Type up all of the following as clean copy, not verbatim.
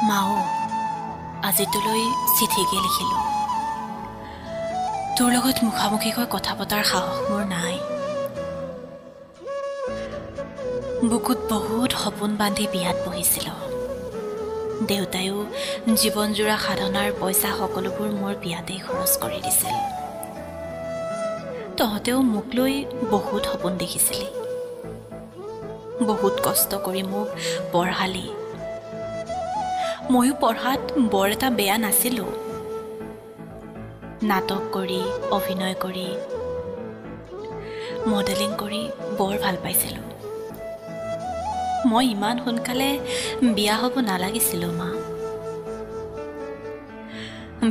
মাও আজি তোলৈ চিঠিকে লিখিলোঁ। তোৰ লগত মুখামুখিকৈ কথা পতাৰ সাহস মোৰ নাই। বুকুত বহুত সপোন বান্ধি বিয়াত বহিছিলোঁ। দেউতায়ো জীৱনজোৰা সাধনাৰ পইচা সকলোবোৰ মোৰ বিয়াতেই খৰচ কৰি দিছিল। তহঁতেও মোক লৈ বহুত সপোন দেখিছিলি, বহুত কষ্ট কৰি মোক পঢ়ালি। ময়ো পঢ়াত বৰ এটা বেয়া নাছিলোঁ। নাটক কৰি, অভিনয় কৰি, মডেলিং কৰি বৰ ভাল পাইছিলোঁ। মই ইমান সোনকালে বিয়া হ'ব নালাগিছিলোঁ মা।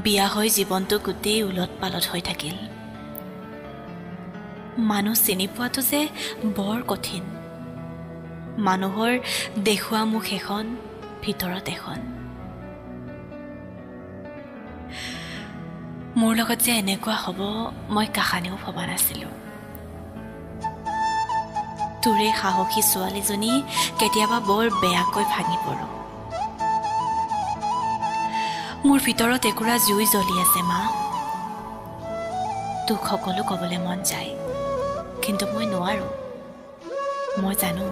বিয়া হৈ জীৱনটো গোটেই উলট পালট হৈ থাকিল। মানুহ চিনি পোৱাটো যে বৰ কঠিন। মানুহৰ দেখুওৱা মুখ এখন, ভিতৰত এখন। মোৰ লগত যে এনেকুৱা হ'ব মই কাহানিও ভবা নাছিলোঁ। তোৰে সাহসী ছোৱালীজনী কেতিয়াবা বৰ বেয়াকৈ ভাঙি পৰোঁ। মোৰ ভিতৰত একুৰা জুই জ্বলি আছে মা। তোক সকলো ক'বলৈ মন যায়, কিন্তু মই নোৱাৰোঁ। মই জানো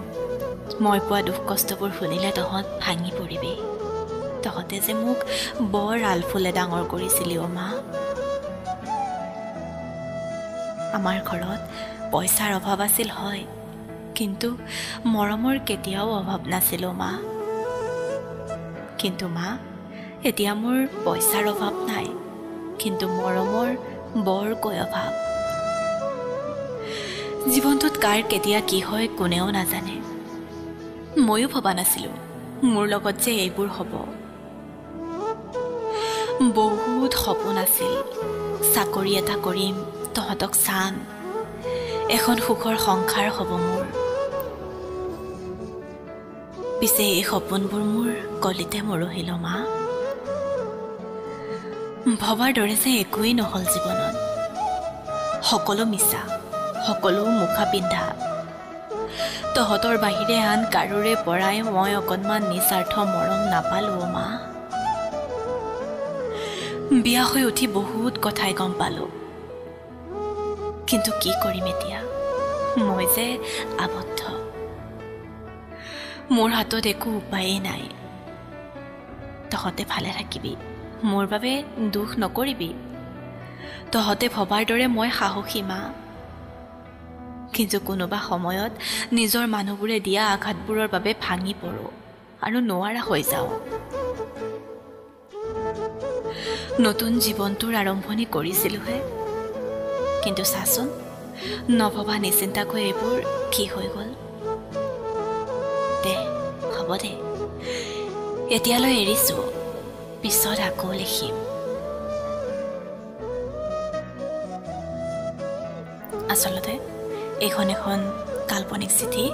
মই পোৱা দুখ কষ্টবোৰ শুনিলে তহঁত ভাঙি পৰিবি। তহঁতে যে মোক বৰ আলফুলে ডাঙৰ কৰিছিলি অ' মা। আমাৰ ঘৰত পইচাৰ অভাৱ আছিল হয়, কিন্তু মৰমৰ কেতিয়াও অভাৱ নাছিল অ' মা। কিন্তু মা, এতিয়া মোৰ পইচাৰ অভাৱ নাই, কিন্তু মৰমৰ বৰকৈ অভাৱ। জীৱনটোত কাৰ কেতিয়া কি হয় কোনেও নাজানে। ময়ো ভবা নাছিলোঁ মোৰ লগত যে এইবোৰ হ'ব। বহুত সপোন আছিল, চাকৰি এটা কৰিম, তহঁতক চাম, এখন সুখৰ সংসাৰ হ'ব মোৰ। পিছে এই সপোনবোৰ মোৰ কলিতে মৰহিল মা। ভবাৰ দৰে যে একোৱেই নহ'ল জীৱনত। সকলো মিছা, সকলো মুখা পিন্ধা। তহঁতৰ বাহিৰে আন কাৰোৰে পৰাই মই অকণমান নিস্বাৰ্থ মৰম নাপালোঁ অ' মা। বিয়া হৈ উঠি বহুত কথাই গম পালোঁ, কিন্তু কি কৰিম এতিয়া? মই যে আবদ্ধ। মোৰ হাতত একো উপায়েই নাই। তহঁতে ভালে থাকিবি, মোৰ বাবে দুখ নকৰিবি। তহঁতে ভবাৰ দৰে মই সাহসী মা। কিন্তু কোনোবা সময়ত নিজৰ মানুহবোৰে দিয়া আঘাতবোৰৰ বাবে ভাঙি পৰোঁ আৰু নোৱাৰা হৈ যাওঁ। নতুন জীৱনটোৰ আৰম্ভণি কৰিছিলোঁহে, কিন্তু চাচোন নভবা নিচিন্তাকৈ এইবোৰ কি হৈ গ'ল। দে হ'ব দে, এতিয়ালৈ এৰিছোঁ, পিছত আকৌ লিখিম। আচলতে এইখন এখন কাল্পনিক চিঠি।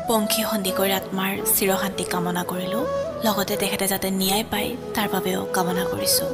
পংখী সন্দিকৈৰ আত্মাৰ চিৰশান্তি কামনা কৰিলোঁ, লগতে তেখেতে যাতে ন্যায় পায় তাৰ বাবেও কামনা কৰিছোঁ।